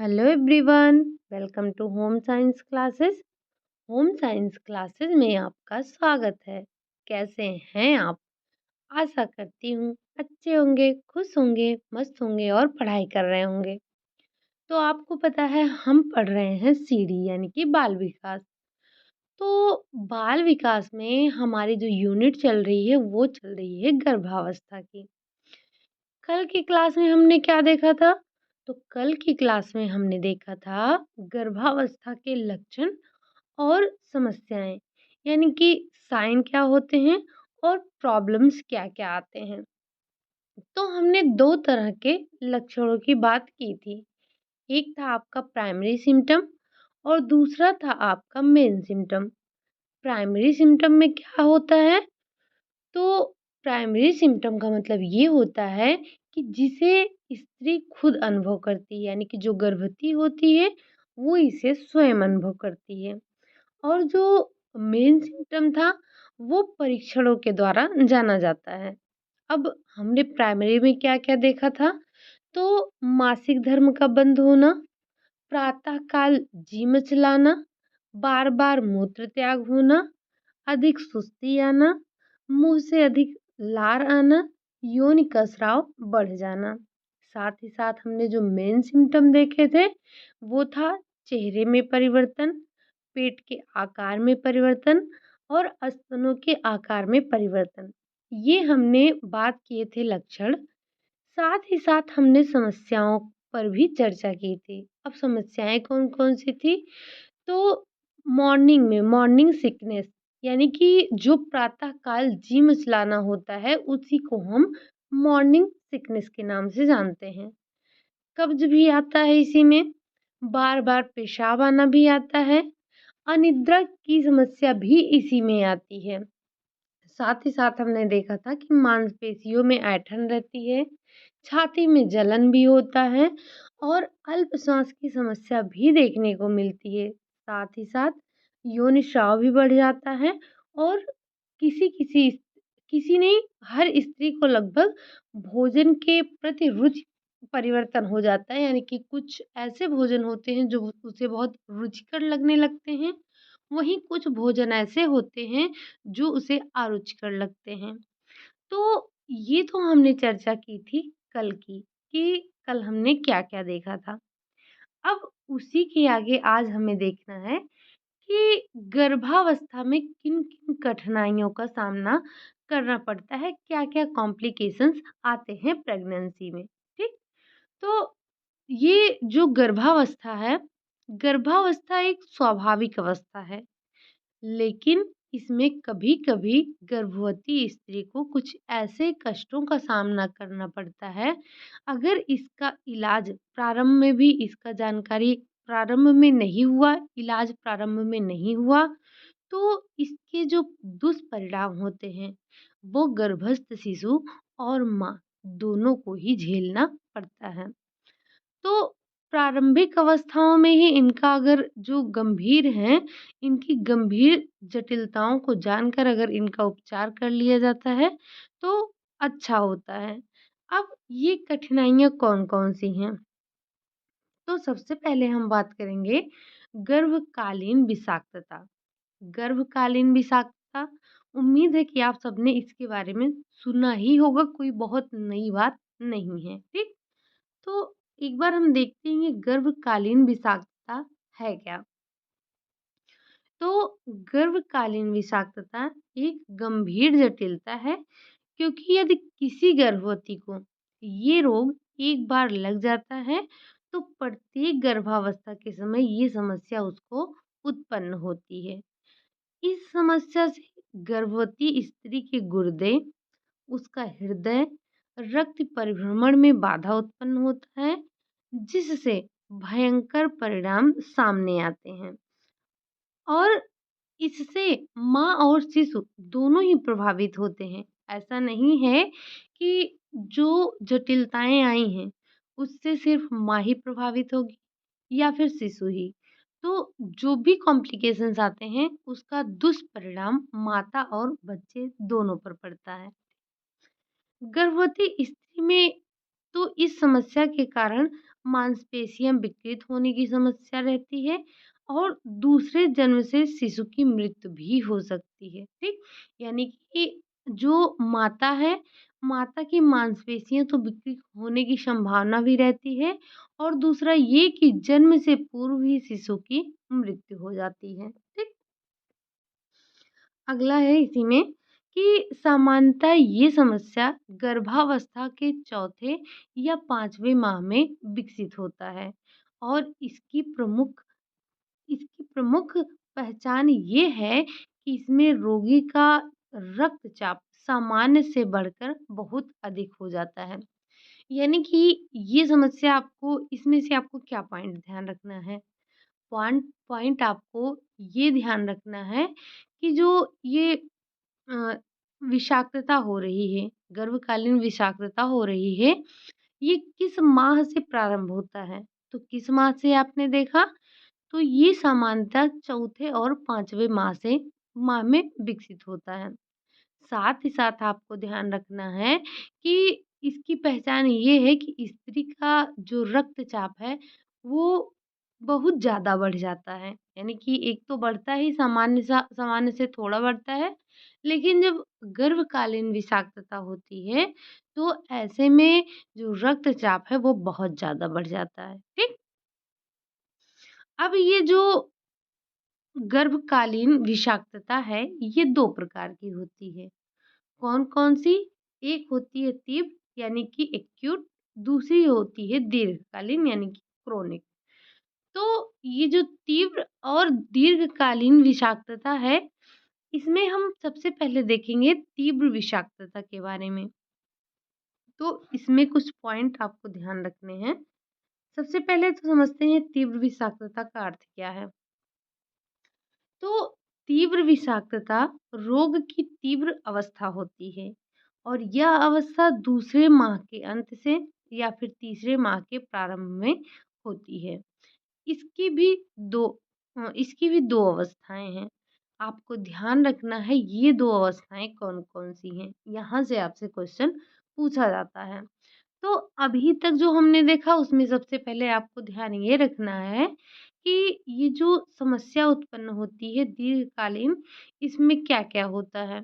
Hello everyone, welcome to home science classes. Home science classes में आपका स्वागत है। कैसे हैं आप? आशा करती हूँ अच्छे होंगे, खुश होंगे, मस्त होंगे और पढ़ाई कर रहे होंगे। तो आपको पता है हम पढ़ रहे हैं सीडी यानी कि बाल विकास। तो बाल विकास में हमारी जो यूनिट चल रही है वो चल रही है गर्भावस्था की। कल की क्लास में हमने क्या देखा था? तो कल की क्लास में हमने देखा था गर्भावस्था के लक्षण और समस्याएं, यानी कि साइन क्या होते हैं और प्रॉब्लम्स क्या-क्या आते हैं। तो हमने 2 तरह के लक्षणों की बात की थी। एक था आपका प्राइमरी सिम्पटम और दूसरा था आपका मेन सिम्पटम। प्राइमरी सिम्पटम में क्या होता है? तो प्राइमरी सिम्पटम का मतलब ये होता है कि जिसे स्त्री खुद अनुभव करती है, यानी कि जो गर्भवती होती है वो इसे स्वयं अनुभव करती है। और जो मेन सिम्पटम था वो परीक्षणों के द्वारा जाना जाता है। अब हमने प्राइमरी में क्या-क्या देखा था? तो मासिक धर्म का बंद होना, प्रातः काल जी मिचलाना, बार-बार मूत्र त्याग होना, अधिक सुस्ती आना, मुँह से अधिक लार आना, योनि का स्राव बढ़ जाना। साथ ही साथ हमने जो मेन सिम्पटम देखे थे, वो था चेहरे में परिवर्तन, पेट के आकार में परिवर्तन और स्तनों के आकार में परिवर्तन। ये हमने बात किए थे लक्षण। साथ ही साथ हमने समस्याओं पर भी चर्चा की थी। अब समस्याएँ कौन-कौन सी थी? तो मॉर्निंग सिकनेस, यानी कि जो प्रातः काल जी मिचलाना होता है उसी को हम मॉर्निंग सिकनेस के नाम से जानते हैं। कब्ज भी आता है इसी में, बार-बार पेशाब आना भी आता है, अनिद्रा की समस्या भी इसी में आती है। साथ ही साथ हमने देखा था कि मांसपेशियों में ऐंठन रहती है, छाती में जलन भी होता है और अल्प श्वास की समस्या भी देखने को मिलती है। साथ ही साथ योनि स्राव भी बढ़ जाता है और किसी-किसी किसी नहीं, हर स्त्री को लगभग भोजन के प्रति रुचि परिवर्तन हो जाता है, यानी कि कुछ ऐसे भोजन होते हैं जो उसे बहुत रुचिकर लगने लगते हैं, वहीं कुछ भोजन ऐसे होते हैं जो उसे अरुचिकर लगते हैं। तो ये तो हमने चर्चा की थी कल की, कि कल हमने क्या-क्या देखा था। अब उसी के आगे आज हमें देखना है कि गर्भावस्था में किन-किन कठिनाइयों का सामना करना पड़ता है, क्या-क्या कॉम्प्लिकेशंस आते हैं प्रेगनेंसी में, ठीक? तो ये जो गर्भावस्था है, गर्भावस्था एक स्वाभाविक अवस्था है। लेकिन इसमें कभी-कभी गर्भवती स्त्री को कुछ ऐसे कष्टों का सामना करना पड़ता है, अगर इसका इलाज प्रारंभ में भी इसका जानकारी प्रारंभ में नहीं हुआ, इलाज प्रारंभ में नहीं हुआ, तो इसके जो दुष्परिणाम होते हैं, वो गर्भस्थ शिशु और माँ दोनों को ही झेलना पड़ता है। तो प्रारंभिक अवस्थाओं में ही इनका अगर जो गंभीर हैं, इनकी गंभीर जटिलताओं को जानकर अगर इनका उपचार कर लिया जाता है, तो अच्छा होता है। अब ये कठिनाइयाँ कौन-कौन सी हैं? तो सबसे पहले हम बात करेंगे गर्भकालीन विषाक्तता। गर्भकालीन विषाक्तता, उम्मीद है कि आप सबने इसके बारे में सुना ही होगा, कोई बहुत नई बात नहीं है, ठीक? तो एक बार हम देखते हैं ये गर्भकालीन विषाक्तता है क्या? तो गर्भकालीन विषाक्तता एक गंभीर जटिलता है, क्योंकि यदि किसी गर्भवती को ये रोग एक बार लग जाता है, तो प्रत्येक गर्भावस्था के समय ये समस्या उसको उत्पन्न होती है। इस समस्या से गर्भवती स्त्री के गुर्दे, उसका हृदय, रक्त परिभ्रमण में बाधा उत्पन्न होता है, जिससे भयंकर परिणाम सामने आते हैं और इससे माँ और शिशु दोनों ही प्रभावित होते हैं। ऐसा नहीं है कि जो जटिलताएँ आई हैं, उससे सिर्फ़ माँ ही प्रभावित होगी या फिर शिशु ही। तो जो भी कॉम्प्लिकेशंस आते हैं, उसका दुष्परिणाम माता और बच्चे दोनों पर पड़ता है। गर्भवती स्त्री में तो इस समस्या के कारण मांसपेशियाँ विकृत होने की समस्या रहती है और दूसरे जन्म से शिशु की मृत्यु भी हो सकती है, ठीक? यानी कि जो माता है, माता की मांसपेशियाँ तो विकृत होने की संभावना भी रहती है और दूसरा ये कि जन्म से पूर्व ही शिशु की मृत्यु हो जाती है, ठीक? अगला है इसी में कि सामान्यतः ये समस्या गर्भावस्था के चौथे या 5वें माह में विकसित होता है और इसकी प्रमुख पहचान ये है कि इसमें रोगी का रक्तचाप सामान्य से बढ़कर बहुत अधिक हो जाता है। यानी कि ये समस्या आपको इसमें से आपको क्या पॉइंट ध्यान रखना है? पॉइंट पॉइंट आपको ये ध्यान रखना है कि जो ये अ, विषाक्तता हो रही है, गर्भकालीन विषाक्तता हो रही है, ये किस माह से प्रारंभ होता है? तो किस माह से आपने देखा? तो ये सामान्यतः चौथे और 5वें माह में विकसित होता है। साथ ही साथ आपको ध्यान रखना है कि इसकी पहचान ये है कि स्त्री का जो रक्तचाप है, वो बहुत ज़्यादा बढ़ जाता है। यानी कि एक तो बढ़ता ही सामान्य से थोड़ा बढ़ता है, लेकिन जब गर्भकालीन विषाक्तता होती है, तो ऐसे में जो रक्तचाप है, वो बहुत ज़्यादा बढ़ जाता है। ठीक? अब ये जो गर्भकालीन विषाक्तता है, ये 2 प्रकार की होती है। कौन-कौन सी? एक होती है तीव्र यानी कि एक्यूट, दूसरी होती है दीर्घकालीन यानी कि क्रोनिक। तो ये जो तीव्र और दीर्घकालीन विषाक्तता है, इसमें हम सबसे पहले देखेंगे तीव्र विषाक्तता के बारे में। तो इसमें कुछ पॉइंट आपको ध्यान रखने हैं। सबसे पहले तो समझते हैं तीव्र विषाक्तता का अर्थ क्या है? तो तीव्र विषाक्तता रोग की तीव्र अवस्था होती है और यह अवस्था दूसरे माह के अंत से या फिर तीसरे माह के प्रारंभ में होती है। इसकी भी दो इसकी भी 2 अवस्थाएँ हैं। आपको ध्यान रखना है ये 2 अवस्थाएँ कौन-कौन सी हैं? यहाँ से आपसे क्वेश्चन पूछा जाता है। तो अभी तक जो हमने देखा उसमें सबसे पहले आपको ध्यान ये रखना है कि ये जो समस्या उत्पन्न होती है दीर्घकालीन, इसमें क्या-क्या होता है।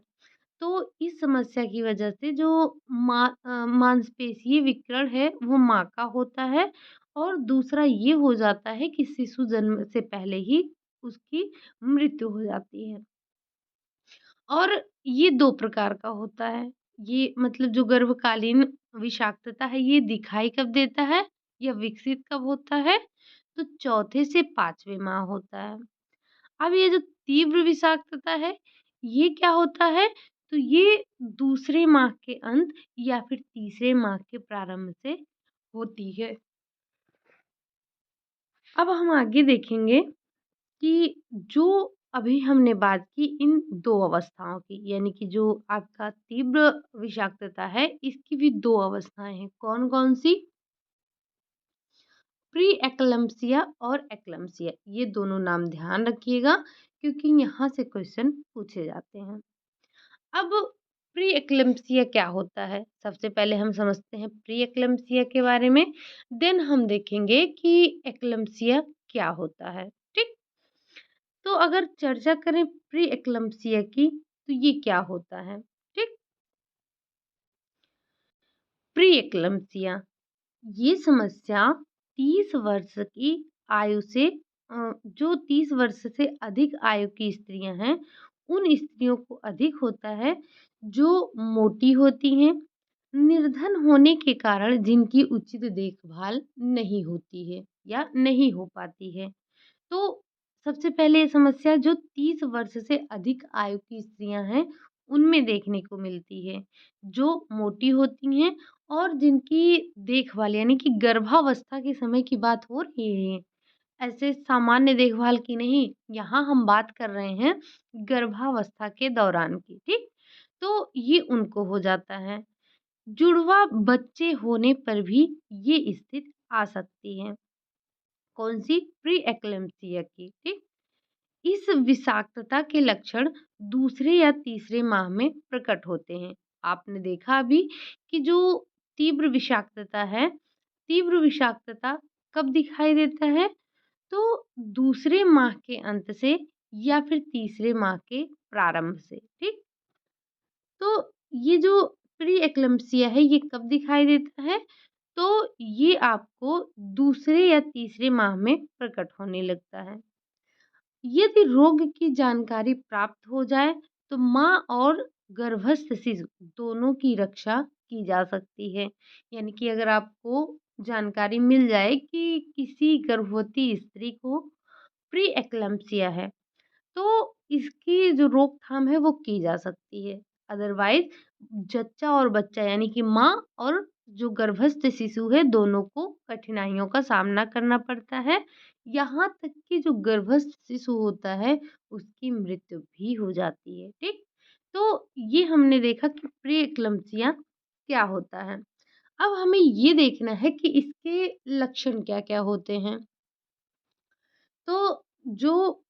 तो इस समस्या की वजह से जो मांसपेशीय विकृत है वो माँ का होता है और दूसरा ये हो जाता है कि शिशु जन्म से पहले ही उसकी मृत्यु हो जाती है। और ये 2 प्रकार का होता है। ये मतलब जो गर्भकालीन विषाक्तता है ये दिखाई कब देता है या विकसित कब होता है? तो चौथे से 5वें माह होता है। अब ये जो तीव्र विषाक्तता है, ये क्या होता है? तो ये दूसरे माह के अंत या फिर तीसरे माह के प्रारंभ से होती है। अब हम आगे देखेंगे कि जो अभी हमने बात की इन 2 अवस्थाओं की, यानी कि जो आपका तीव्र विषाक्तता है, इसकी भी 2 अवस्थाएँ हैं। कौन-कौन सी? प्री एक्लम्प्सिया और एक्लम्प्सिया, ये दोनों नाम ध्यान रखिएगा क्योंकि यहाँ से क्वेश्चन पूछे जाते हैं। अब प्री एक्लम्प्सिया क्या होता है? सबसे पहले हम समझते हैं प्री एक्लम्प्सिया के बारे में, देन हम देखेंगे कि एक्लम्प्सिया क्या होता है, ठीक? तो अगर चर्चा करें प्री एक्लम्प्सिया की, तो ये क्या होता है, ठीक? प्री एक्लम्प्सिया ये समस्या 30 वर्ष की आयु से जो 30 वर्ष से अधिक आयु की स्त्रियां हैं, उन स्त्रियों को अधिक होता है जो मोटी होती हैं, निर्धन होने के कारण जिनकी उचित देखभाल नहीं होती है या नहीं हो पाती है। तो सबसे पहले ये समस्या जो 30 वर्ष से अधिक आयु की स्त्रियां हैं, उनमें देखने को मिलती है, जो मोटी होती हैं और जिनकी देखभाल यानी कि गर्भावस्था के समय की बात हो रही है, ऐसे सामान्य देखभाल की नहीं, यहाँ हम बात कर रहे हैं गर्भावस्था के दौरान की, ठीक? तो ये उनको हो जाता है। जुड़वा बच्चे होने पर भी ये स्थिति आ सकती है। कौन-सी? प्री एक्लेम्प्सिया की, ठीक? इस विषाक्तता के लक्षण दूसरे या तीसरे माह में प्रकट होते हैं। आपने देखा अभी कि जो तीव्र विषाक्तता है, तीव्र विषाक्तता कब दिखाई देता है? तो दूसरे माह के अंत से या फिर तीसरे माह के प्रारंभ से, ठीक? तो ये जो प्री एक्लेम्पसिया है ये कब दिखाई देता है? तो ये आपको दूसरे या तीसरे माह में प्रकट होने लगता है। यदि रोग की जानकारी प्राप्त हो जाए तो माँ और गर्भस्थ शिशु दोनों की रक्षा की जा सकती है। यानी कि अगर आपको जानकारी मिल जाए कि किसी गर्भवती स्त्री को प्री एक्लेम्पसिया है, तो इसकी जो रोकथाम है वो की जा सकती है। अदरवाइज़ जच्चा और बच्चा यानी कि माँ और जो गर्भस्थ शिशु है दोनों को कठिनाइयों का सामना करना पड़ता है। यहाँ तक कि जो गर्भस्थ शिशु होता है उसकी मृत्यु भी हो जाती है, ठीक? तो ये हमने देखा कि प्री एक्लेम्पसिया क्या होता है। अब हमें ये देखना है कि इसके लक्षण क्या-क्या होते हैं। तो जो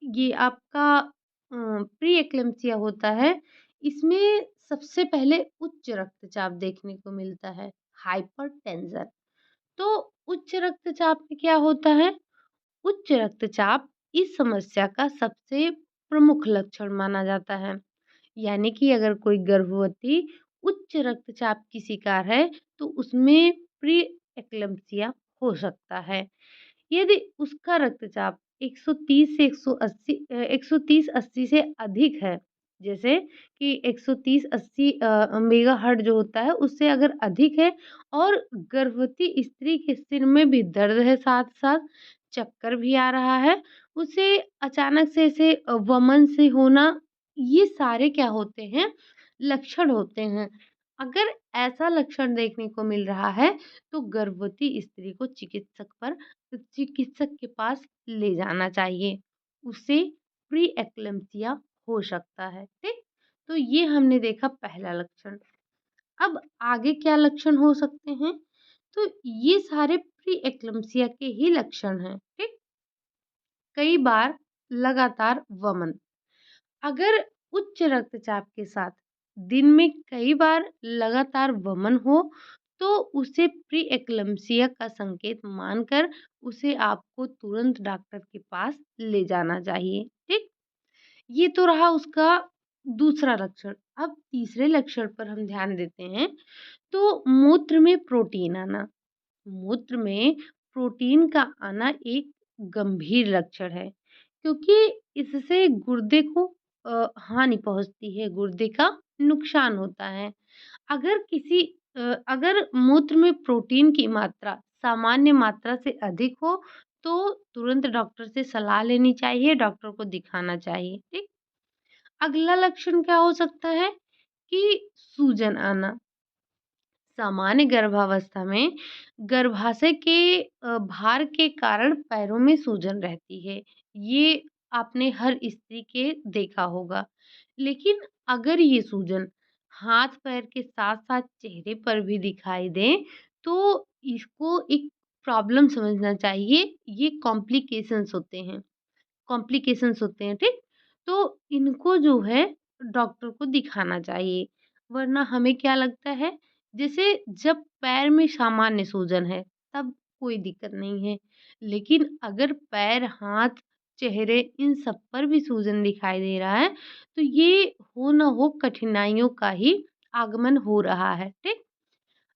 ये आपका प्री एक्लेम्पसिया होता है, इसमें सबसे पहले उच्च रक्तचाप देखने को मिलता है, हाइपरटेंशन। तो उच्च रक्तचाप में क्या होता है? उच्च रक्तचाप इस समस्या का सबसे प्रमुख लक्षण माना जाता है। यानी कि अगर कोई गर्भवती उच्च रक्तचाप की शिकार है, तो उसमें प्री एक्लेम्पसिया हो सकता है। यदि उसका रक्तचाप 130 से 180 130-80 से अधिक है, जैसे कि 130-80 मेगाहर्ट्ज़ जो होता है उससे अगर अधिक है और गर्भवती स्त्री के सिर में भी दर्द है, साथ-साथ चक्कर भी आ रहा है, उसे अचानक से ऐसे वमन से होना, ये सारे क्या होते हैं? लक्षण होते हैं। अगर ऐसा लक्षण देखने को मिल रहा है, तो गर्भवती स्त्री को चिकित्सक के पास ले जाना चाहिए। उसे प्री एक्लेम्पसिया हो सकता है, ठीक? तो ये हमने देखा पहला लक्षण। अब आगे क्या लक्षण हो सकते हैं? तो ये सारे प्री एक्लेम्पसिया के ही लक्षण हैं, ठीक? कई बार लगातार वमन। अगर उच्च रक्तचाप के साथ दिन में कई बार लगातार वमन हो, तो उसे प्री एक्लेम्पसिया का संकेत मानकर उसे आपको तुरंत डॉक्टर के पास ले जाना चाहिए, ठीक? ये तो रहा उसका दूसरा लक्षण। अब तीसरे लक्षण पर हम ध्यान देते हैं, तो मूत्र में प्रोटीन आना। मूत्र में प्रोटीन का आना एक गंभीर लक्षण है, क्योंकि इससे गुर्दे को हानि पहुंचती है, गुर्दे का नुकसान होता है। अगर अगर मूत्र में प्रोटीन की मात्रा सामान्य मात्रा से अधिक हो, तो तुरंत डॉक्टर से सलाह लेनी चाहिए, डॉक्टर को दिखाना चाहिए, ठीक? अगला लक्षण क्या हो सकता है कि सूजन आना। सामान्य गर्भावस्था में गर्भाशय के भार के कारण पैरों में सूजन रहती है। ये आपने हर स्त्री के देखा होगा। लेकिन अगर ये सूजन हाथ-पैर के साथ-साथ चेहरे पर भी दिखाई दे, तो इसको एक प्रॉब्लम समझना चाहिए। ये कॉम्प्लिकेशंस होते हैं, ठीक? तो इनको जो है डॉक्टर को दिखाना चाहिए। वरना हमें क्या लगता है, जैसे जब पैर में सामान्य सूजन है तब कोई दिक्कत नहीं है। लेकिन अगर पैर, हाथ, चेहरे इन सब पर भी सूजन दिखाई दे रहा है, तो ये हो ना हो कठिनाइयों का ही आगमन हो रहा है, ठीक?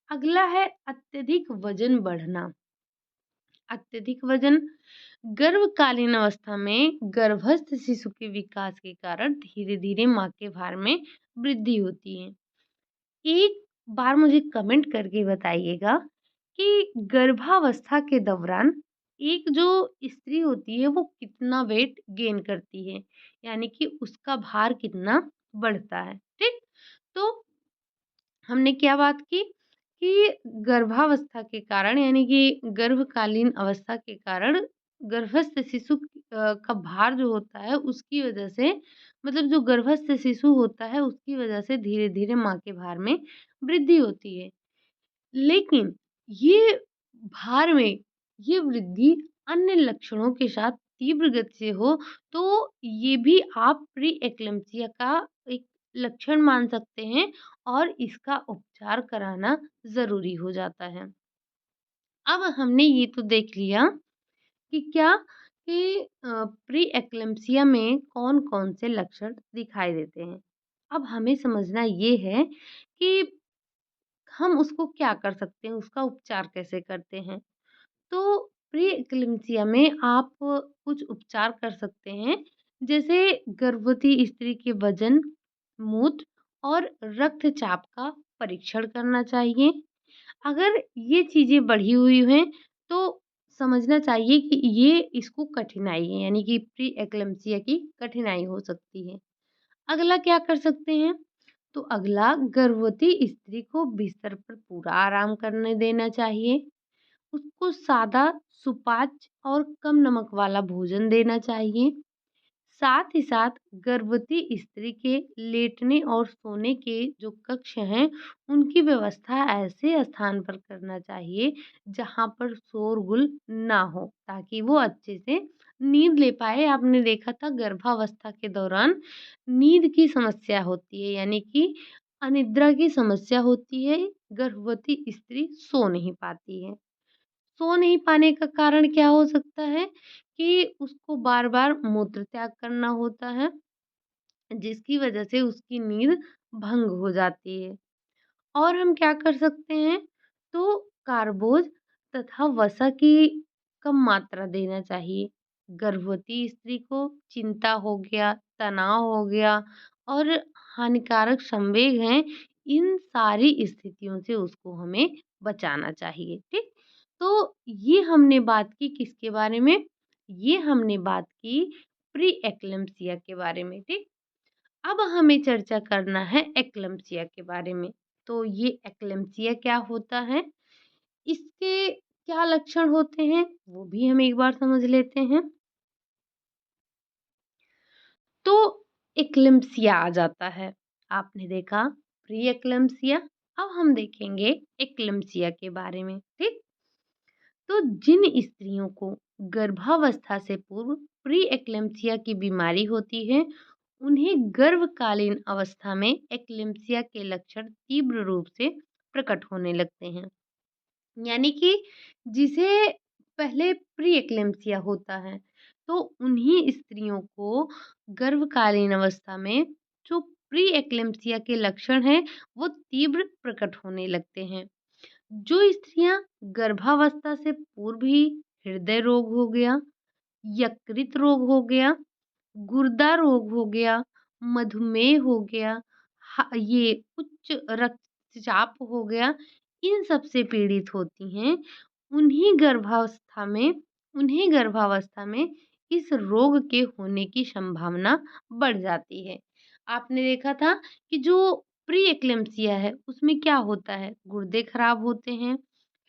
अगला है अत्यधिक वज़न बढ़ना। अत्यधिक वज़न गर्भकालीन अवस्था में गर्भस्थ शिशु के विकास के कारण धीरे-धीरे माँ के भार में वृद्धि होती है। एक बार मुझे कमेंट करके बताइएगा कि गर्भावस्था के दौरान एक जो स्त्री होती है वो कितना वेट गेन करती है, यानी कि उसका भार कितना बढ़ता है, ठीक? तो हमने क्या बात की कि गर्भावस्था के कारण यानी कि गर्भकालीन अवस्था के कारण गर्भस्थ शिशु का भार जो होता है उसकी वजह से, मतलब जो गर्भस्थ शिशु होता है उसकी वजह से धीरे-धीरे माँ के भार में वृद्धि होती है। लेकिन ये भार में ये वृद्धि अन्य लक्षणों के साथ तीव्र गति से हो, तो ये भी आप प्री एक्लेम्पसिया का एक लक्षण मान सकते हैं और इसका उपचार कराना ज़रूरी हो जाता है। अब हमने ये तो देख लिया कि क्या कि प्री एक्लेम्पसिया में कौन-कौन से लक्षण दिखाई देते हैं। अब हमें समझना ये है कि हम उसको क्या कर सकते हैं, उसका उपचार कैसे करते हैं। तो प्री एक्लेम्पसिया में आप कुछ उपचार कर सकते हैं, जैसे गर्भवती स्त्री के वजन, मूत्र और रक्तचाप का परीक्षण करना चाहिए। अगर ये चीज़ें बढ़ी हुई हैं, तो समझना चाहिए कि ये इसको कठिनाई है, यानी कि प्री एक्लेम्पसिया की कठिनाई हो सकती है। अगला क्या कर सकते हैं? तो अगला गर्भवती स्त्री को बिस्तर पर पूरा आराम करने देना चाहिए। उसको सादा, सुपाच्य और कम नमक वाला भोजन देना चाहिए। साथ ही साथ गर्भवती स्त्री के लेटने और सोने के जो कक्ष हैं, उनकी व्यवस्था ऐसे स्थान पर करना चाहिए जहाँ पर शोरगुल ना हो, ताकि वो अच्छे से नींद ले पाए। आपने देखा था गर्भावस्था के दौरान नींद की समस्या होती है, यानी कि अनिद्रा की समस्या होती है, गर्भवती स्त्री सो नहीं पाती है। सो नहीं पाने का कारण क्या हो सकता है कि उसको बार-बार मूत्र त्याग करना होता है, जिसकी वजह से उसकी नींद भंग हो जाती है। और हम क्या कर सकते हैं? तो कार्बोज तथा वसा की कम मात्रा देना चाहिए। गर्भवती स्त्री को चिंता हो गया, तनाव हो गया और हानिकारक संवेग हैं, इन सारी स्थितियों से उसको हमें बचाना चाहिए, ठीक? तो ये हमने बात की किसके बारे में? ये हमने बात की प्री एक्लेम्पसिया के बारे में, ठीक? अब हमें चर्चा करना है एक्लेम्पसिया के बारे में। तो ये एक्लेम्पसिया क्या होता है? इसके क्या लक्षण होते हैं? वो भी हम एक बार समझ लेते हैं। तो एक्लेम्पसिया आ जाता है। आपने देखा प्री एक्लेम्पसिया, अब हम देखेंगे एक्लेम्पसिया के बारे में, ठीक? तो जिन स्त्रियों को गर्भावस्था से पूर्व प्री एक्लेम्पसिया की बीमारी होती है, उन्हें गर्भकालीन अवस्था में एक्लेम्पसिया के लक्षण तीव्र रूप से प्रकट होने लगते हैं। यानी कि जिसे पहले प्री एक्लेम्पसिया होता है, तो उन्हीं स्त्रियों को गर्भकालीन अवस्था में जो प्री एक्लेम्पसिया के लक्षण हैं, वो तीव्र प्रकट होने लगते हैं। जो स्त्रियां गर्भावस्था से पूर्व ही हृदय रोग हो गया, यकृत रोग हो गया, गुर्दा रोग हो गया, मधुमेह हो गया, ये उच्च रक्तचाप हो गया, इन सब से पीड़ित होती हैं, उन्हीं गर्भावस्था में उन्हें गर्भावस्था में इस रोग के होने की संभावना बढ़ जाती है। आपने देखा था कि जो प्री एक्लेम्पसिया है, उसमें क्या होता है? गुर्दे खराब होते हैं,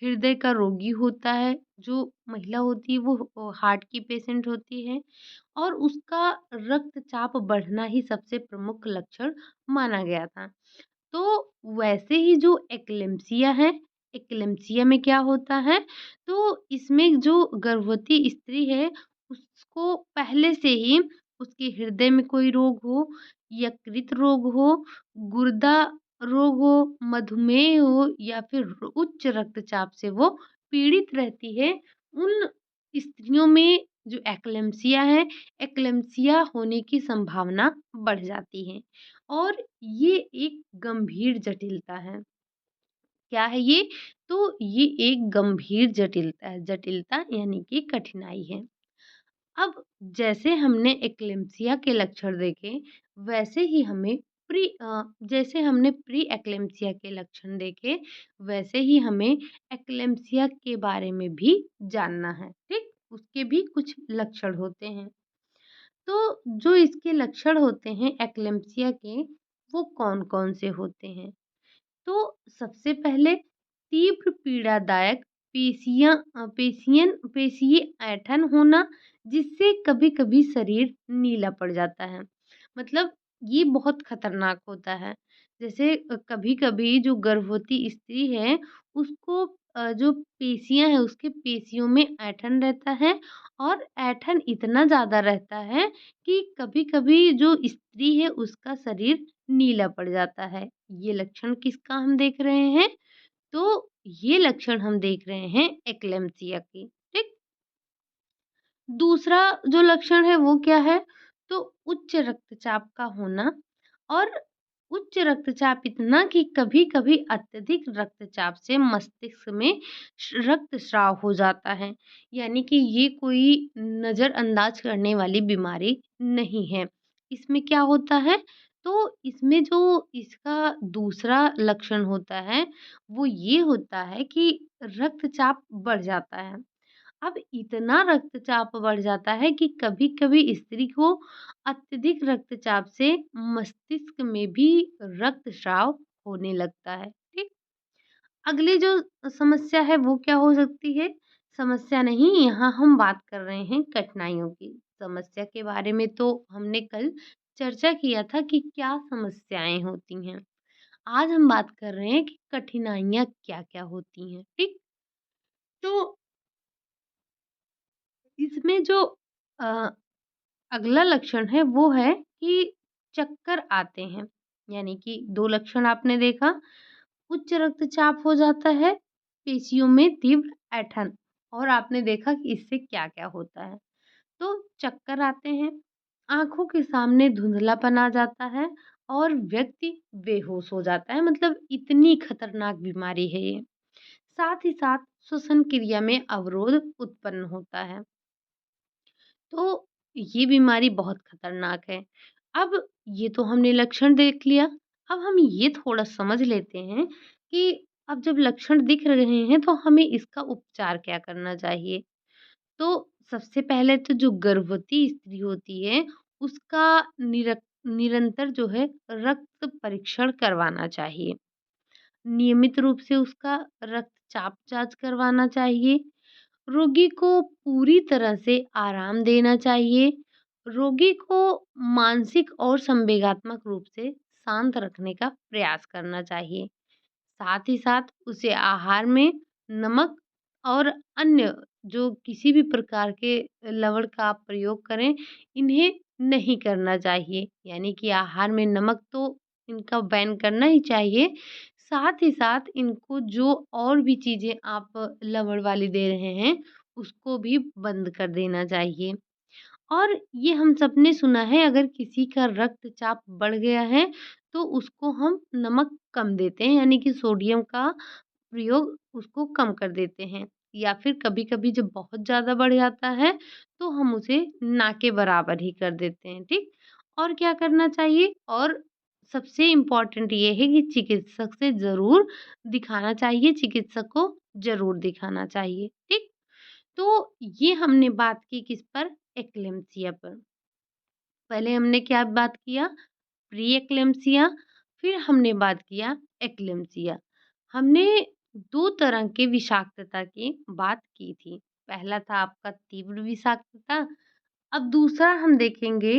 हृदय का रोगी होता है, जो महिला होती है वो हार्ट की पेशेंट होती है और उसका रक्तचाप बढ़ना ही सबसे प्रमुख लक्षण माना गया था। तो वैसे ही जो एक्लेम्पसिया है, एक्लेम्पसिया में क्या होता है? तो इसमें जो गर्भवती स्त्री है, उसको पहले से ही उसके हृदय में कोई रोग हो, यकृत रोग हो, गुर्दा रोग हो, मधुमेह हो या फिर उच्च रक्तचाप से वो पीड़ित रहती है। उन स्त्रियों में जो एक्लेम्पसिया है, एक्लेम्पसिया होने की संभावना बढ़ जाती है और ये एक गंभीर जटिलता है। क्या है ये? तो ये एक गंभीर जटिलता है, जटिलता यानी कि कठिनाई है। अब जैसे हमने एक्लेम्पसिया के लक्षण देखे, वैसे ही हमें जैसे हमने प्री एक्लेम्पसिया के लक्षण देखे, वैसे ही हमें एक्लेम्पसिया के बारे में भी जानना है, ठीक? उसके भी कुछ लक्षण होते हैं। तो जो इसके लक्षण होते हैं एक्लेम्पसिया के, वो कौन-कौन से होते हैं? तो सबसे पहले तीव्र पीड़ादायक पेशीय ऐंठन होना, जिससे कभी-कभी शरीर नीला पड़ जाता है। मतलब ये बहुत खतरनाक होता है। जैसे कभी-कभी जो गर्भवती स्त्री है, उसको जो पेशियाँ हैं, उसके पेशियों में ऐंठन रहता है और ऐंठन इतना ज़्यादा रहता है कि कभी-कभी जो स्त्री है, उसका शरीर नीला पड़ जाता है। ये लक्षण किसका हम देख रहे हैं? तो ये लक्षण हम देख रहे हैं एक्लेम्पसिया के, ठीक? दूसरा जो लक्षण है वो क्या है? तो उच्च रक्तचाप का होना और उच्च रक्तचाप इतना कि कभी-कभी अत्यधिक रक्तचाप से मस्तिष्क में रक्तस्राव हो जाता है। यानी कि ये कोई नज़रअंदाज करने वाली बीमारी नहीं है। इसमें क्या होता है? तो इसमें जो इसका दूसरा लक्षण होता है, वो ये होता है कि रक्तचाप बढ़ जाता है। अब इतना रक्तचाप बढ़ जाता है कि कभी-कभी स्त्री को अत्यधिक रक्तचाप से मस्तिष्क में भी रक्तस्राव होने लगता है, ठीक? अगली जो समस्या है वो क्या हो सकती है? समस्या नहीं, यहाँ हम बात कर रहे हैं कठिनाइयों की। समस्या के बारे में तो हमने कल चर्चा किया था कि क्या समस्याएँ होती हैं। आज हम बात कर रहे हैं कि कठिनाइयाँ क्या-क्या होती हैं, ठीक? तो इसमें जो अ अगला लक्षण है वो है कि चक्कर आते हैं। यानी कि 2 लक्षण आपने देखा, उच्च रक्तचाप हो जाता है, पेशियों में तीव्र ऐंठन और आपने देखा कि इससे क्या-क्या होता है। तो चक्कर आते हैं, आँखों के सामने धुंधलापन आ जाता है और व्यक्ति बेहोश हो जाता है, मतलब इतनी खतरनाक बीमारी है ये। साथ ही साथ श्वसन क्रिया में अवरोध उत्पन्न होता है। तो ये बीमारी बहुत खतरनाक है। अब ये तो हमने लक्षण देख लिया, अब हम ये थोड़ा समझ लेते हैं कि अब जब लक्षण दिख रहे हैं तो हमें इसका उपचार क्या करना चाहिए? तो सबसे पहले तो जो गर्भवती स्त्री होती है, उसका निरंतर जो है रक्त परीक्षण करवाना चाहिए। नियमित रूप से उसका रक्तचाप जाँच करवाना चाहिए। रोगी को पूरी तरह से आराम देना चाहिए। रोगी को मानसिक और संवेगात्मक रूप से शांत रखने का प्रयास करना चाहिए। साथ ही साथ उसे आहार में नमक और अन्य जो किसी भी प्रकार के लवण का आप प्रयोग करें, इन्हें नहीं करना चाहिए। यानी कि आहार में नमक तो इनका बैन करना ही चाहिए। साथ ही साथ इनको जो और भी चीज़ें आप लवण वाली दे रहे हैं, उसको भी बंद कर देना चाहिए। और ये हम सबने सुना है अगर किसी का रक्तचाप बढ़ गया है, तो उसको हम नमक कम देते हैं, यानी कि सोडियम का प्रयोग उसको कम कर देते हैं। या फिर कभी-कभी जब बहुत ज़्यादा बढ़ जाता है, तो हम उसे ना के बराबर ही कर देते हैं, ठीक? और क्या करना चाहिए? और सबसे इम्पोर्टेंट ये है कि चिकित्सक से ज़रूर दिखाना चाहिए, चिकित्सक को ज़रूर दिखाना चाहिए, ठीक? तो ये हमने बात की किस पर? एक्लेम्पसिया पर। पहले हमने क्या बात किया? प्री एक्लेम्पसिया, फिर हमने बात किया एक्लेम्पसिया। हमने 2 तरह के विषाक्तता की बात की थी। पहला था आपका तीव्र विषाक्तता, अब दूसरा हम देखेंगे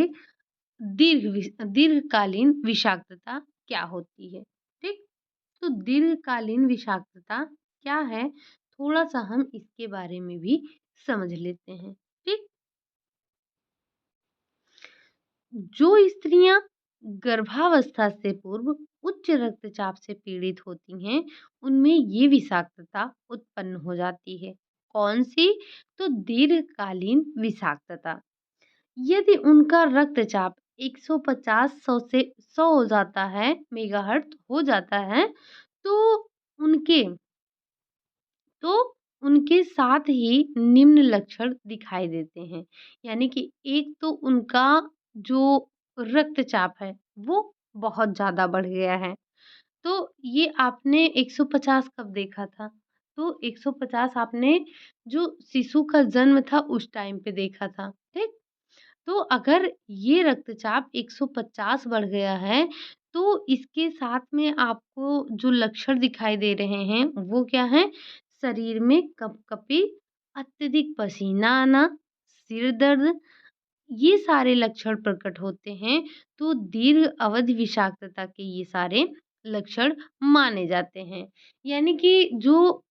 दीर्घकालीन विषाक्तता क्या होती है, ठीक? तो दीर्घकालीन विषाक्तता क्या है? थोड़ा-सा हम इसके बारे में भी समझ लेते हैं, ठीक? जो स्त्रियां गर्भावस्था से पूर्व उच्च रक्तचाप से पीड़ित होती हैं, उनमें ये विषाक्तता उत्पन्न हो जाती है। कौन सी? तो दीर्घकालीन विषाक्तता। यदि उनका रक्तचाप 150 से 100 हो जाता है, मेगाहर्ट्ज़ हो जाता है, तो उनके तो उनके साथ ही निम्न लक्षण दिखाई देते हैं। यानी कि एक तो उनका जो रक्तचाप है, वो बहुत ज़्यादा बढ़ गया है। तो ये आपने 150 कब देखा था? तो 150 आपने जो शिशु का जन्म था उस टाइम पे देखा था, ठीक? तो अगर ये रक्तचाप 150 बढ़ गया है, तो इसके साथ में आपको जो लक्षण दिखाई दे रहे हैं, वो क्या हैं? शरीर में कँपकँपी, अत्यधिक पसीना आना, सिर दर्द, ये सारे लक्षण प्रकट होते हैं। तो दीर्घ अवधि विषाक्तता के ये सारे लक्षण माने जाते हैं। यानी कि जो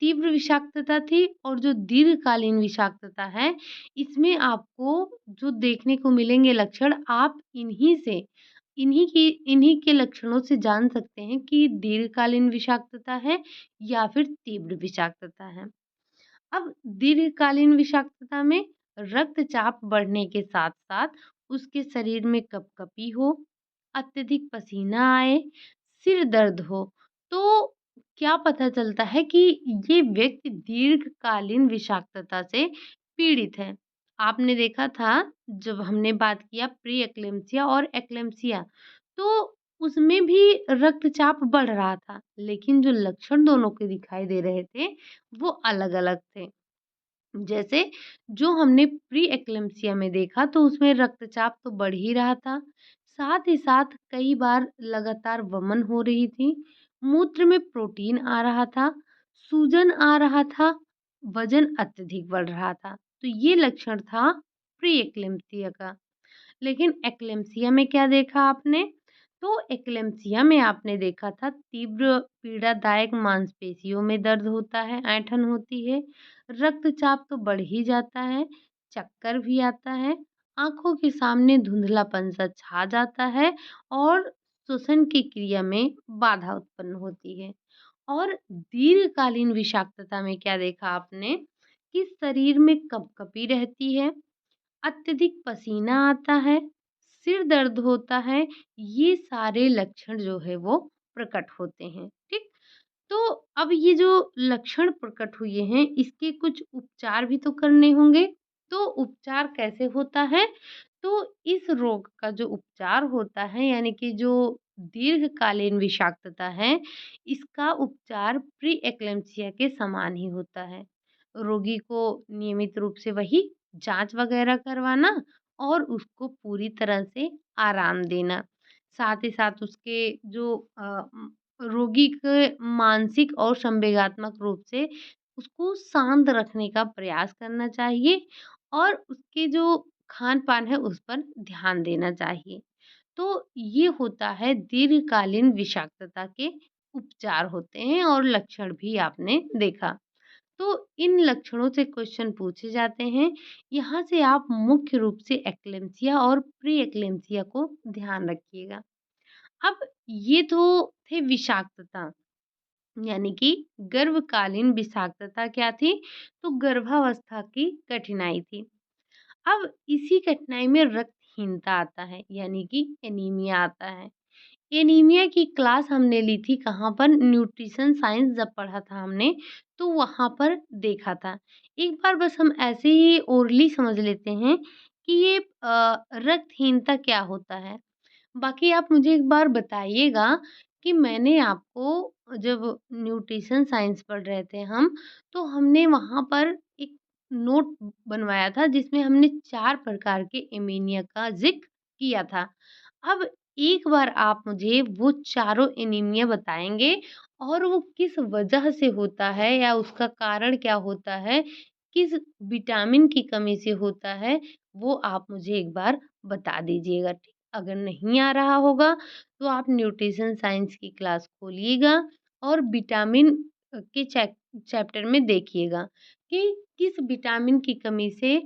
तीव्र विषाक्तता थी और जो दीर्घकालीन विषाक्तता है, इसमें आपको जो देखने को मिलेंगे लक्षण, आप इन्हीं से इन्हीं के लक्षणों से जान सकते हैं कि दीर्घकालीन विषाक्तता है या फिर तीव्र विषाक्तता है। अब दीर्घकालीन विषाक्तता में रक्तचाप बढ़ने के साथ-साथ उसके शरीर में कँपकँपी हो, अत्यधिक पसीना आए, सिर दर्द हो, तो क्या पता चलता है कि ये व्यक्ति दीर्घकालीन विषाक्तता से पीड़ित है। आपने देखा था जब हमने बात किया प्री एक्लेम्पसिया और एक्लेम्पसिया, तो उसमें भी रक्तचाप बढ़ रहा था, लेकिन जो लक्षण दोनों के दिखाई दे रहे थे, वो अलग-अलग थे। जैसे जो हमने प्री एक्लेम्पसिया में देखा तो उसमें रक्तचाप तो बढ़ ही रहा था, साथ ही साथ कई बार लगातार वमन हो रही थी, मूत्र में प्रोटीन आ रहा था, सूजन आ रहा था, वजन अत्यधिक बढ़ रहा था। तो ये लक्षण था प्री एक्लेम्पसिया का। लेकिन एक्लेम्पसिया में क्या देखा आपने? तो एक्लेम्पसिया में आपने देखा था तीव्र पीड़ादायक मांसपेशियों में दर्द होता है, ऐंठन होती है, रक्तचाप तो बढ़ ही जाता है, चक्कर भी आता है, आँखों के सामने धुंधलापन-सा छा जाता है और श्वसन की क्रिया में बाधा उत्पन्न होती है। और दीर्घकालीन विषाक्तता में क्या देखा आपने? कि शरीर में कँपकँपी रहती है, अत्यधिक पसीना आता है, सिर दर्द होता है, ये सारे लक्षण जो है वो प्रकट होते हैं, ठीक? तो अब ये जो लक्षण प्रकट हुए हैं, इसके कुछ उपचार भी तो करने होंगे। तो उपचार कैसे होता है? तो इस रोग का जो उपचार होता है, यानी कि जो दीर्घकालीन विषाक्तता है, इसका उपचार प्री एक्लेम्पसिया के समान ही होता है। रोगी को नियमित रूप से वही जाँच वगैरह करवाना और उसको पूरी तरह से आराम देना। साथ ही साथ उसके जो रोगी के मानसिक और संवेगात्मक रूप से उसको शांत रखने का प्रयास करना चाहिए और उसके जो खान-पान है उस पर ध्यान देना चाहिए। तो ये होता है दीर्घकालीन विषाक्तता के उपचार होते हैं और लक्षण भी आपने देखा। तो इन लक्षणों से क्वेश्चन पूछे जाते हैं। यहाँ से आप मुख्य रूप से एक्लेम्पसिया और प्री एक्लेम्पसिया को ध्यान रखिएगा। अब ये तो थे विषाक्तता, यानी कि गर्भकालीन विषाक्तता क्या थी? तो गर्भावस्था की कठिनाई थी। अब इसी कठिनाई में रक्तहीनता आता है, यानी कि एनीमिया आता है। एनीमिया की क्लास हमने ली थी कहाँ पर? न्यूट्रिशन साइंस जब पढ़ा था हमने, तो वहाँ पर देखा था। एक बार बस हम ऐसे ही ओरली समझ लेते हैं कि ये रक्तहीनता क्या होता है? बाकी आप मुझे एक बार बताइएगा कि मैंने आपको जब न्यूट्रिशन साइंस पढ़ रहे थे हम, तो हमने वहाँ पर एक नोट बनवाया था जिसमें हमने 4 प्रकार के एनीमिया का ज़िक्र किया था। अब एक बार आप मुझे वो चारों एनीमिया बताएँगे और वो किस वजह से होता है या उसका कारण क्या होता है, किस विटामिन की कमी से होता है, वो आप मुझे एक बार बता दीजिएगा। अगर नहीं आ रहा होगा तो आप न्यूट्रिशन साइंस की क्लास खोलिएगा और विटामिन के चैप्टर में देखिएगा कि किस विटामिन की कमी से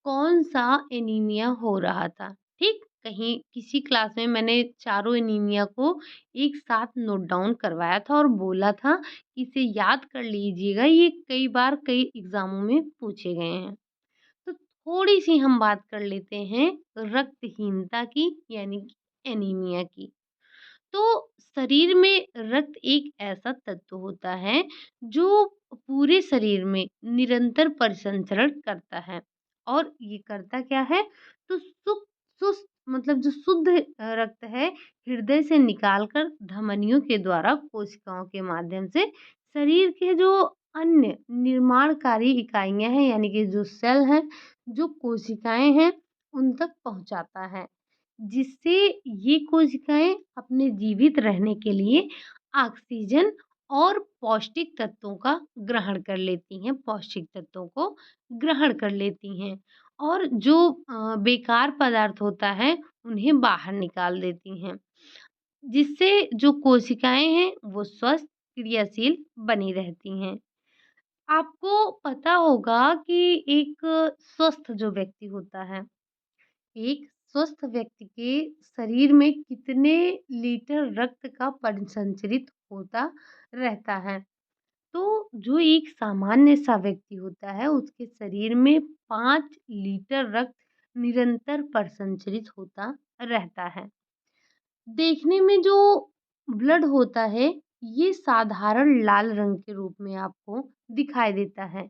कौन-सा एनीमिया हो रहा था, ठीक? कहीं किसी क्लास में मैंने चारों एनीमिया को एक साथ नोट डाउन करवाया था और बोला था कि इसे याद कर लीजिएगा, ये कई बार कई एग्ज़ामों में पूछे गए हैं। तो थोड़ी-सी हम बात कर लेते हैं रक्तहीनता की यानी कि एनीमिया की। तो शरीर में रक्त एक ऐसा तत्व होता है जो पूरे शरीर में निरंतर परिसंचरण करता है और ये करता क्या है? तो शुष्क मतलब जो शुद्ध रक्त है हृदय से निकालकर धमनियों के द्वारा कोशिकाओं के माध्यम से शरीर के जो अन्य निर्माणकारी इकाइयां हैं, यानी कि जो सेल हैं, जो कोशिकाएं हैं, उन तक पहुंचाता है, जिससे ये कोशिकाएं अपने जीवित रहने के लिए ऑक्सीजन और पौष्टिक तत्वों का ग्रहण कर लेती हैं, पौष्टिक तत्वों को ग्रहण कर लेती हैं और जो बेकार पदार्थ होता है उन्हें बाहर निकाल देती हैं, जिससे जो कोशिकाएं हैं वो स्वस्थ क्रियाशील बनी रहती हैं। आपको पता होगा कि एक स्वस्थ जो व्यक्ति होता है, एक स्वस्थ व्यक्ति के शरीर में कितने लीटर रक्त का परिसंचरित होता रहता है। तो जो एक सामान्य सा व्यक्ति होता है उसके शरीर में 5 लीटर रक्त निरंतर परिसंचरित होता रहता है। देखने में जो ब्लड होता है ये साधारण लाल रंग के रूप में आपको दिखाई देता है।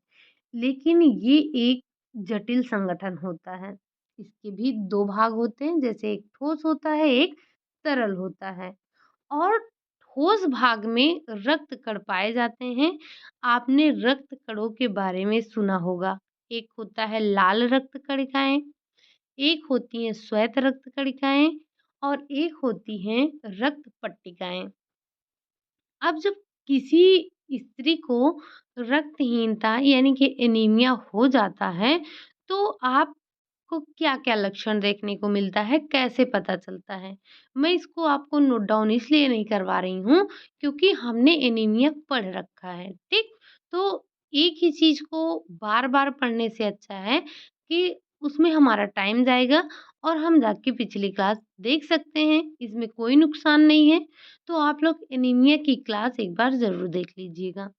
लेकिन ये एक जटिल संगठन होता है। इसके भी 2 भाग होते हैं, जैसे एक ठोस होता है, एक तरल होता है। और ठोस भाग में रक्त कण पाए जाते हैं। आपने रक्त कणों के बारे में सुना होगा। एक होता है लाल रक्त कणिकाएँ, एक होती हैं श्वेत रक्त कणिकाएँ और एक होती हैं रक्त पट्टिकाएँ। अब जब किसी स्त्री को रक्तहीनता यानी कि एनीमिया हो जाता है, तो आपको क्या-क्या लक्षण देखने को मिलता है, कैसे पता चलता है? मैं इसको आपको नोट डाउन इसलिए नहीं करवा रही हूँ, क्योंकि हमने एनीमिया पढ़ रखा है, ठीक? तो एक ही चीज़ को बार-बार पढ़ने से अच्छा है कि उसमें हमारा टाइम जाएगा और हम जाके पिछली क्लास देख सकते हैं, इसमें कोई नुकसान नहीं है। तो आप लोग एनीमिया की क्लास एक बार ज़रूर देख लीजिएगा।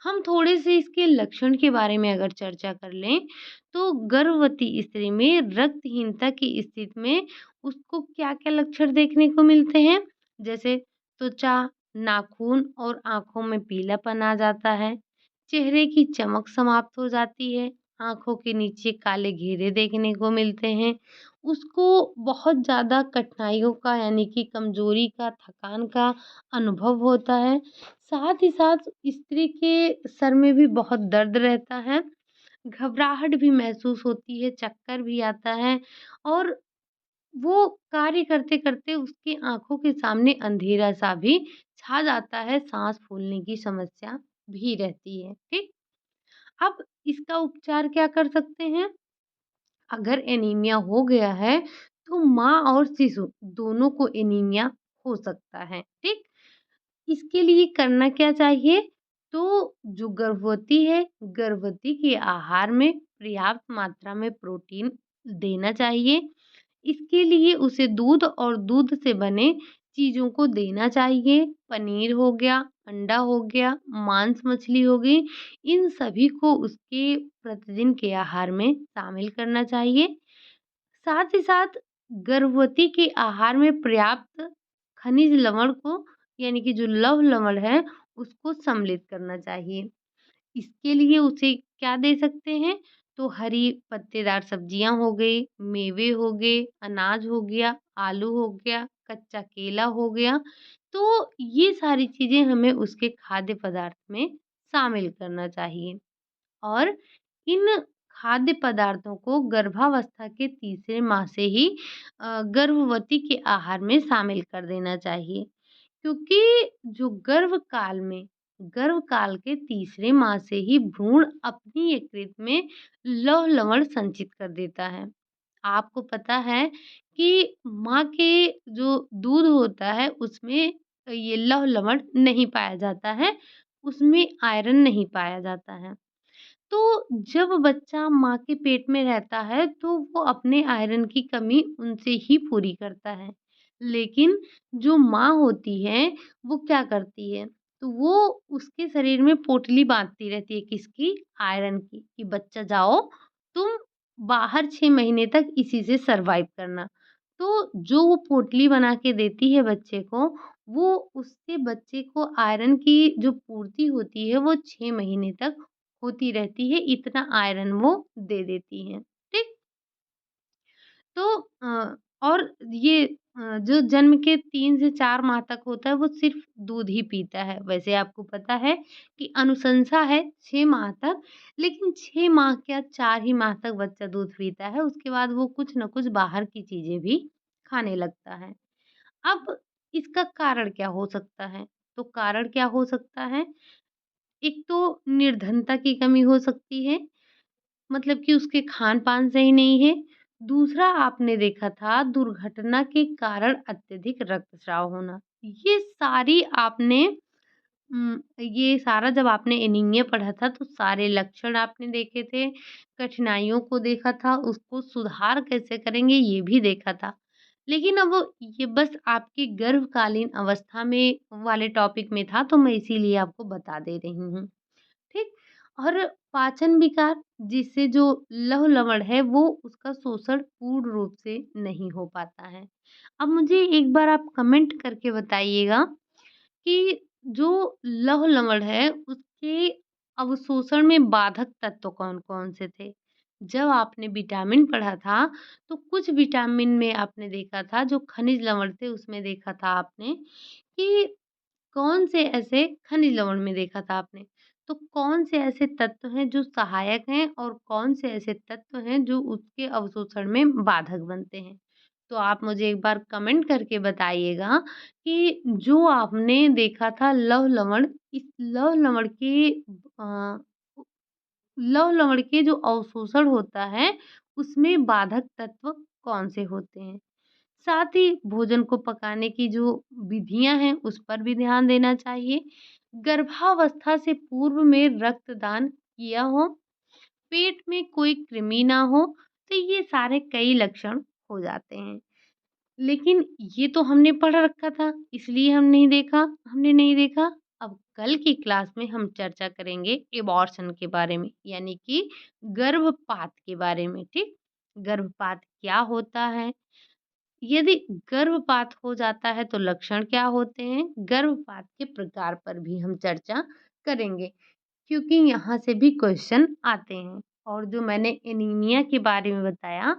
हम थोड़े से इसके लक्षण के बारे में अगर चर्चा कर लें, तो गर्भवती स्त्री में रक्तहीनता की स्थिति में उसको क्या-क्या लक्षण देखने को मिलते हैं? जैसे त्वचा, नाखून और आँखों में पीलापन आ जाता है, चेहरे की चमक समाप्त हो जाती है, आँखों के नीचे काले घेरे देखने को मिलते हैं, उसको बहुत ज़्यादा कठिनाइयों का यानी कि कमज़ोरी का, थकान का अनुभव होता है। साथ ही साथ स्त्री के सर में भी बहुत दर्द रहता है, घबराहट भी महसूस होती है, चक्कर भी आता है और वो कार्य करते-करते उसकी आँखों के सामने अंधेरा-सा भी छा जाता है, साँस फूलने की समस्या भी रहती है, ठीक? अब इसका उपचार क्या कर सकते हैं? अगर एनीमिया हो गया है, तो माँ और शिशु दोनों को एनीमिया हो सकता है, ठीक? इसके लिए करना क्या चाहिए? तो जो गर्भवती है, गर्भवती के आहार में पर्याप्त मात्रा में प्रोटीन देना चाहिए। इसके लिए उसे दूध और दूध से बने चीज़ों को देना चाहिए। पनीर हो गया, अंडा हो गया, मांस मछली हो गई, इन सभी को उसके प्रतिदिन के आहार में शामिल करना चाहिए। साथ ही साथ गर्भवती के आहार में पर्याप्त खनिज लवण को यानी कि जो लौह लवण है, उसको सम्मिलित करना चाहिए। इसके लिए उसे क्या दे सकते हैं? तो हरी पत्तेदार सब्जियाँ हो गई, मेवे हो गए, अनाज हो गया, आलू हो गया, कच्चा केला हो गया। तो ये सारी चीज़ें हमें उसके खाद्य पदार्थ में शामिल करना चाहिए। और इन खाद्य पदार्थों को गर्भावस्था के तीसरे माह से ही गर्भवती के आहार में शामिल कर देना चाहिए। क्योंकि जो गर्भकाल के तीसरे माह से ही भ्रूण अपनी यकृत में लौह लवण संचित कर देता है। आपको पता है कि माँ के जो दूध होता है उसमें ये लौह लवण नहीं पाया जाता है, उसमें आयरन नहीं पाया जाता है। तो जब बच्चा माँ के पेट में रहता है तो वो अपने आयरन की कमी उनसे ही पूरी करता है। लेकिन जो माँ होती है वो क्या करती है? तो वो उसके शरीर में पोटली बाँधती रहती है किसकी? आयरन की कि बच्चा जाओ तुम बाहर 6 महीने तक इसी से सर्वाइव करना। तो जो वो पोटली बना के देती है बच्चे को, वो उससे बच्चे को आयरन की जो पूर्ति होती है वो 6 महीने तक होती रहती है, इतना आयरन वो दे देती हैं, ठीक? तो और ये जो जन्म के 3 से 4 माह तक होता है, वो सिर्फ़ दूध ही पीता है। वैसे आपको पता है कि अनुशंसा है 6 माह तक, लेकिन 6 माह क्या 4 ही माह तक बच्चा दूध पीता है, उसके बाद वो कुछ न कुछ बाहर की चीज़ें भी खाने लगता है। अब इसका कारण क्या हो सकता है? तो कारण क्या हो सकता है? एक तो निर्धनता की कमी हो सकती है, मतलब कि उसके खान-पान सही नहीं है। दूसरा आपने देखा था दुर्घटना के कारण अत्यधिक रक्तस्राव होना। ये सारी आपने ये सारा जब आपने एनीमिया पढ़ा था तो सारे लक्षण आपने देखे थे, कठिनाइयों को देखा था, उसको सुधार कैसे करेंगे ये भी देखा था। लेकिन अब ये बस आपकी गर्भकालीन अवस्था में वाले टॉपिक में था तो मैं इसीलिए आपको बता दे रही हूँ। ठीक? और पाचन विकार जिससे जो लहू-लवण है वो उसका शोषण पूर्ण रूप से नहीं हो पाता है। अब मुझे एक बार आप कमेंट करके बताइएगा कि जो लौह-लवण है उसके अवशोषण में बाधक तत्व कौन-कौन से थे? जब आपने विटामिन पढ़ा था, तो कुछ विटामिन में आपने देखा था जो खनिज लवण थे उसमें देखा था आपने कि कौन से ऐसे खनिज लवण में देखा था आपने? तो कौन से ऐसे तत्व हैं जो सहायक हैं और कौन से ऐसे तत्व हैं जो उसके अवशोषण में बाधक बनते हैं? तो आप मुझे एक बार कमेंट करके बताइएगा कि जो आपने देखा था लौह लवण, इस लौह लवण के अ, लौह लवण के जो अवशोषण होता है, उसमें बाधक तत्व कौन से होते हैं? साथ ही भोजन को पकाने की जो विधियाँ हैं, उस पर भी ध्यान देना चाहिए। गर्भावस्था से पूर्व में रक्तदान किया हो, पेट में कोई कृमि ना हो, तो ये सारे कई लक्षण हो जाते हैं। लेकिन ये तो हमने पढ़ रखा था, इसलिए हमने नहीं देखा। अब कल की क्लास में हम चर्चा करेंगे एबॉर्शन के बारे में, यानी कि गर्भपात के बारे में, ठीक? गर्भपात क्या होता है? यदि गर्भपात हो जाता है तो लक्षण क्या होते हैं? गर्भपात के प्रकार पर भी हम चर्चा करेंगे, क्योंकि यहाँ से भी क्वेश्चन आते हैं। और जो मैंने एनीमिया के बारे में बताया,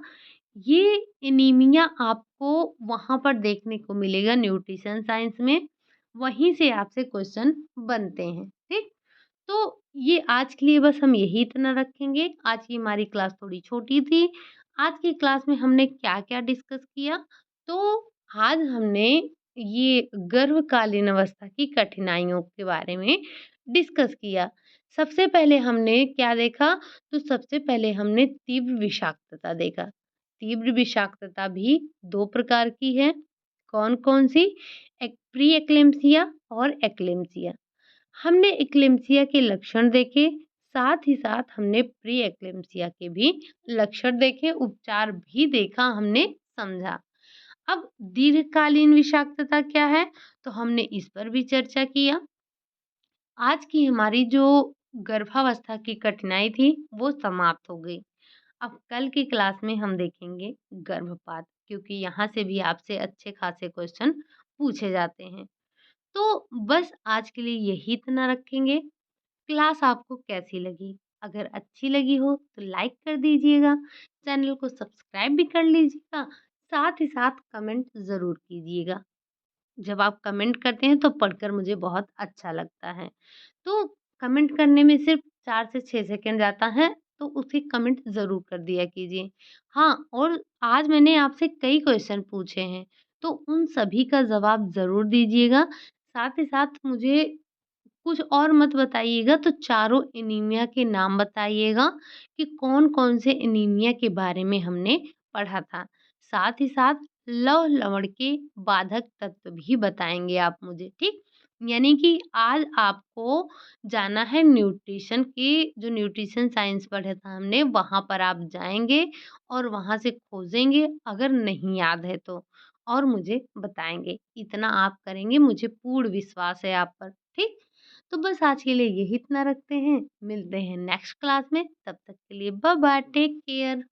ये एनीमिया आपको वहाँ पर देखने को मिलेगा न्यूट्रिशन साइंस में, वहीं से आपसे क्वेश्चन बनते हैं, ठीक? तो ये आज के लिए बस हम यही इतना रखेंगे। आज की हमारी क्लास थोड़ी छोटी थी। आज की क्लास में हमने क्या-क्या डिस्कस किया? तो आज हमने ये गर्भकालीन अवस्था की कठिनाइयों के बारे में डिस्कस किया। सबसे पहले हमने क्या देखा? तो सबसे पहले हमने तीव्र विषाक्तता देखा। तीव्र विषाक्तता भी 2 प्रकार की है। कौन-कौन सी? एक प्री एक्लेम्पसिया और एक्लेम्पसिया। हमने एक्लेम्पसिया के लक्षण देखे, साथ ही साथ हमने प्री एक्लेम्पसिया के भी लक्षण देखे, उपचार भी देखा, हमने समझा। अब दीर्घकालीन विषाक्तता क्या है? तो हमने इस पर भी चर्चा किया। आज की हमारी जो गर्भावस्था की कठिनाई थी, वो समाप्त हो गई। अब कल की क्लास में हम देखेंगे गर्भपात, क्योंकि यहाँ से भी आपसे अच्छे खासे क्वेश्चन पूछे जाते हैं। तो बस आज के लिए यही इतना रखेंगे। क्लास आपको कैसी लगी? अगर अच्छी लगी हो तो लाइक कर दीजिएगा, चैनल को सब्सक्राइब भी कर लीजिएगा, साथ ही साथ कमेंट ज़रूर कीजिएगा। जब आप कमेंट करते हैं तो पढ़कर मुझे बहुत अच्छा लगता है। तो कमेंट करने में सिर्फ़ 4 से 6 सेकंड जाता है, तो उसे कमेंट ज़रूर कर दिया कीजिए। हाँ, और आज मैंने आपसे कई क्वेश्चन पूछे हैं, तो उन सभी का जवाब ज़रूर दीजिएगा। साथ ही साथ मुझे कुछ और मत बताइएगा, तो चारों एनीमिया के नाम बताइएगा कि कौन-कौन से एनीमिया के बारे में हमने पढ़ा था। साथ ही साथ लौह लवण के बाधक तत्व भी बताएँगे आप मुझे, ठीक? यानी कि आज आपको जाना है न्यूट्रिशन के जो न्यूट्रिशन साइंस पढ़ा था हमने, वहाँ पर आप जाएँगे और वहाँ से खोजेंगे, अगर नहीं याद है तो, और मुझे बताएँगे। इतना आप करेंगे, मुझे पूर्ण विश्वास है आप पर, ठीक? तो बस आज के लिए यही इतना रखते हैं। मिलते हैं नेक्स्ट क्लास में। तब तक के लिए बाय बाय, टेक केयर।